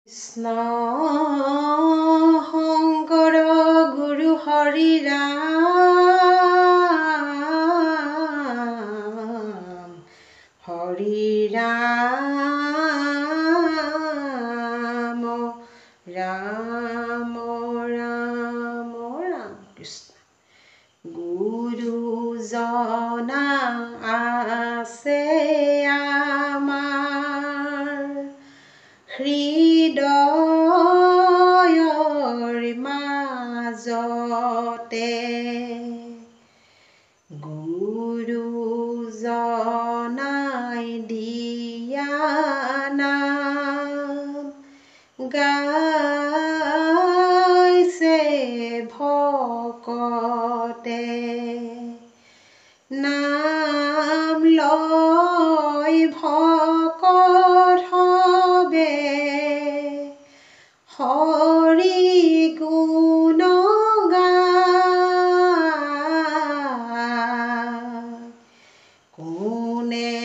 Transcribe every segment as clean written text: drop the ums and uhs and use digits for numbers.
কৃষ্ণ শংকৰ গুৰু হৰি ৰাম হৰি ৰাম ৰাম ৰাম ৰাম কৃষ্ণ গুৰুজনা আছে আমাৰ হৃদয়ৰ মাজতে গুৰুজনাই দিয়া নাম গাইছে ভকতে নাম লয় ভকত হবে হৰি গুণ গায় কোনে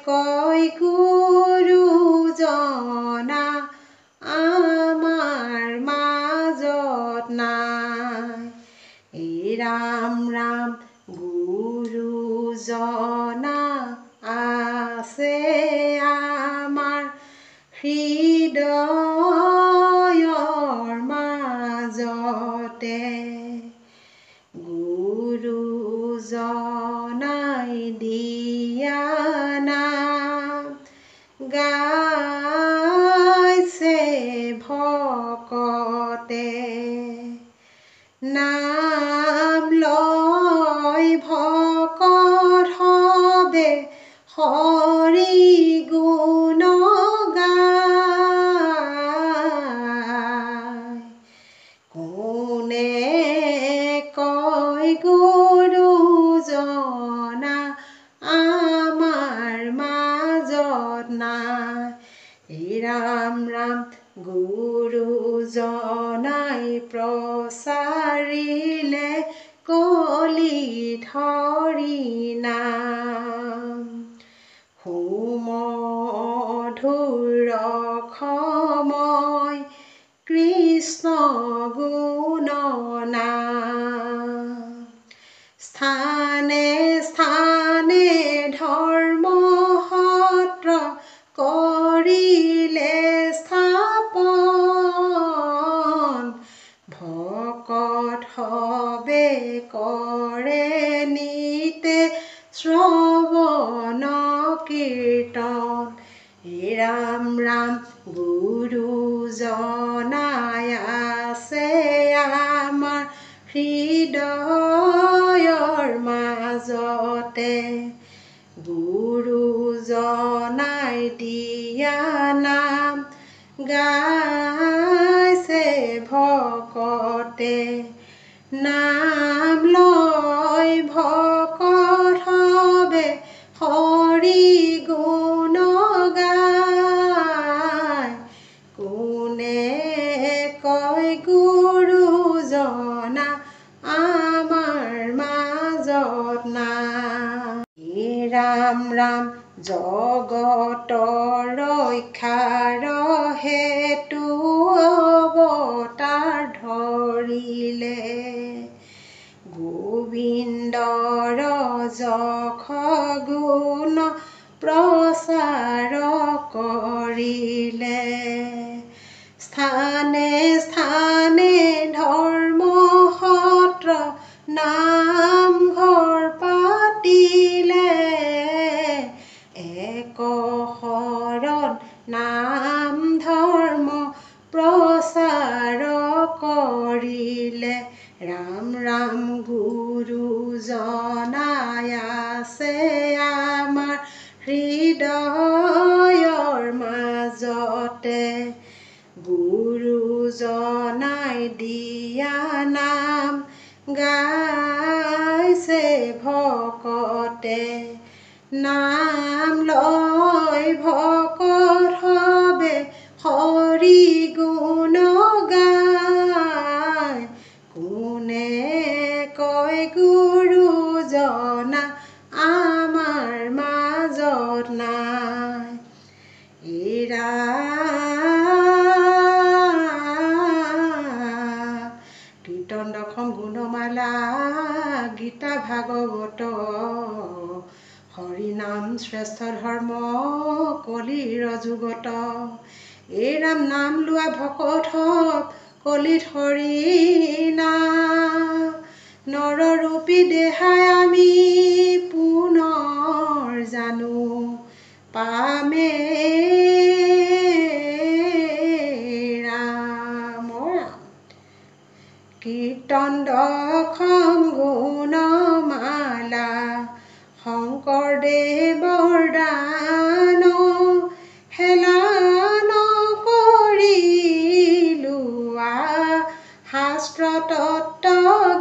কয় গুৰুজনা আমাৰ মাজত নাই এই ৰাম ৰাম গুৰুজনা আছে আমাৰ হৃদয়ৰ মাজতে গুৰুজনাই দিয়া নাম গাইছে ভকতে নাম লয় ভকত হবে হৰি গুণ গায় কোনে কয় গুৰুজনা আমাৰ মাজত নাই এই ৰাম ৰাম গুৰুজনাই প্ৰচাৰিলে কলিত হৰি নাম সুমধুৰ সময় কৃষ্ণ গুণ নাম স্থানে স্থানে ধৰ্ম সত্ৰ কৰিলে স্থাপন ভকত হবে কৰে নিতে শ্ৰৱণ কীৰ্তন হে ৰাম ৰাম গুৰুজনাই আছে আমাৰ হৃদয়ৰ মাজতে গুৰুজনাই দিয়া নাম গাইছে ভকতে নাম লয় ভকত হবে হৰি গুণ গায় কোনে কয় গুৰুজনা আমাৰ মাজত নাই ৰাম ৰাম জগতৰ ৰক্ষাৰ হেতু অৱতাৰ ধৰিলে গোবিন্দৰ যশ গুণ প্ৰচাৰ কৰিলে স্থানে স্থানে ধৰ্ম সত্ৰ নামঘৰ পাতিলে এক শৰণ নাম ধৰ্ম প্ৰচাৰ কৰিলে ৰাম ৰাম গুৰুজনাই আছে আমাৰ হৃদয়ৰ মাজতে গুৰুজনাই দিয়া নাম গাইছে ভকতে নাম লয় ভকত হবে হৰি গুণ গায় কোনে কয় গুৰুজনা আমাৰ মাজত নাই এই ৰাম শ্ৰেষ্ঠ ধৰ্ম কলিৰ যুগত এই ৰাম নাম লোৱা ভকত কলিত হৰি নাম নৰৰূপী দেহাই আমি পুনৰ জানো পামে ৰাম কীৰ্তন দশম গুণমালা শংকৰদেৱৰ দান হেলা নকৰি লোৱা শাস্ত্ৰ তত্ত্ব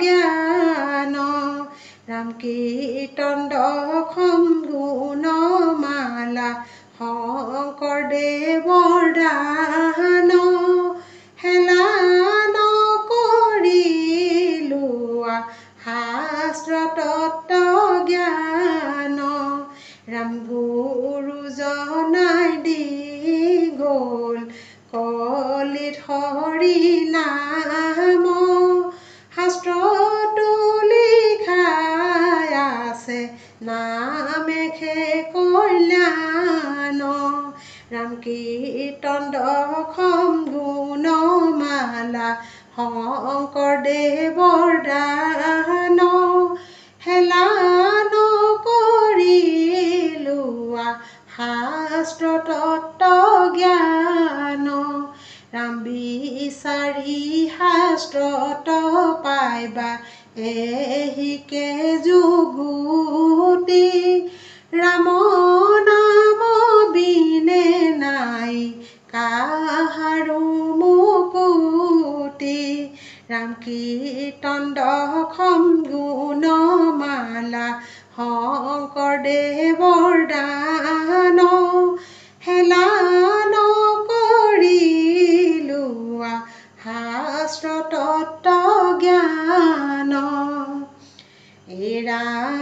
জ্ঞান ৰাম কীৰ্তন দশম গুণমালা শংকৰদেৱৰ দান হেলা নকৰি লোৱা শাস্ত্ৰ তত্ত্ব জ্ঞান ৰাম গুৰুজনাই দি গ'ল কলিত হৰি নাম শাস্ত্ৰতো লিখাই আছে নামেহে কল্যাণ ৰাম কীৰ্তন দশম গুণমালা শংকৰদেৱৰ দান হেলা নকৰি লোৱা শাস্ত্ৰ তত্ত্ব জ্ঞান ৰাম বিচাৰি শাস্ত্ৰত পাইবা এহিকে যুগুতি ৰাম নাম বিনে নাই কাহাৰো মুকুতি ৰাম কীৰ্তন দশম গুণমালা শংকৰদেৱৰ দান হেলা নকৰি লোৱা শাস্ত্ৰ তত্ত্ব জ্ঞান এই ৰাম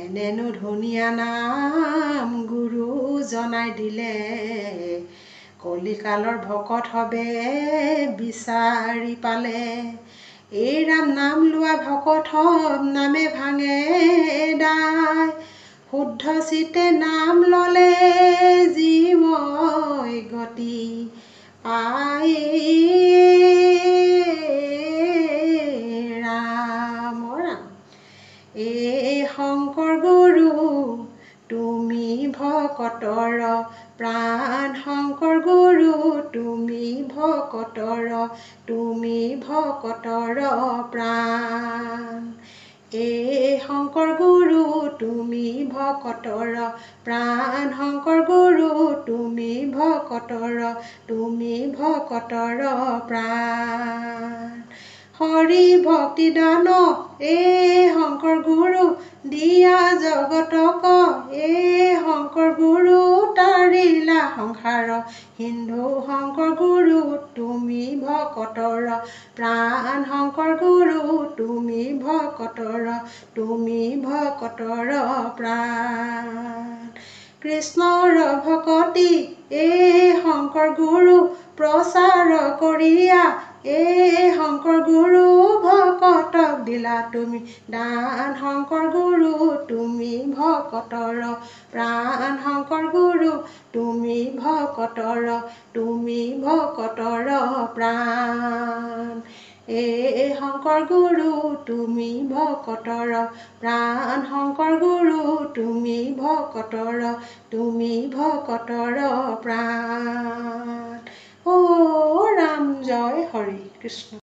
এনেনো ধুনীয়া নাম গুৰুজনাই দিলে কলিকালৰ ভকত হবে বিচাৰি পালে এই ৰাম নাম লোৱা ভকত নামে ভাঙে দায় শুদ্ধ চিতে নাম ললে জীৱই গতি পাই ৰাম এই শংকৰ গুৰু তুমি ভকতৰ প্ৰাণ শংকৰ গুৰু তুমি ভকতৰ প্ৰাণ এই শংকৰ গুৰু তুমি ভকতৰ প্ৰাণ শংকৰ গুৰু তুমি ভকতৰ প্ৰাণ হৰি ভক্তি দান এই শংকৰ গুৰু দিয়া জগতক এই শংকৰ গুৰু তাৰিলা সংসাৰ সিন্ধু শংকৰ গুৰু তুমি ভকতৰ প্ৰাণ শংকৰ গুৰু তুমি ভকতৰ প্ৰাণ কৃষ্ণৰ ভকতি এই শংকৰ গুৰু প্ৰচাৰ কৰিয়া এই শংকৰ গুৰু ভকতক দিলা তুমি দান শংকৰ গুৰু তুমি ভকতৰ প্ৰাণ শংকৰ গুৰু তুমি ভকতৰ প্ৰাণ এই শংকৰ গুৰু তুমি ভকতৰ প্ৰাণ শংকৰ গুৰু তুমি ভকতৰ প্ৰাণ। ও ৰাম জয় হৰি কৃষ্ণ।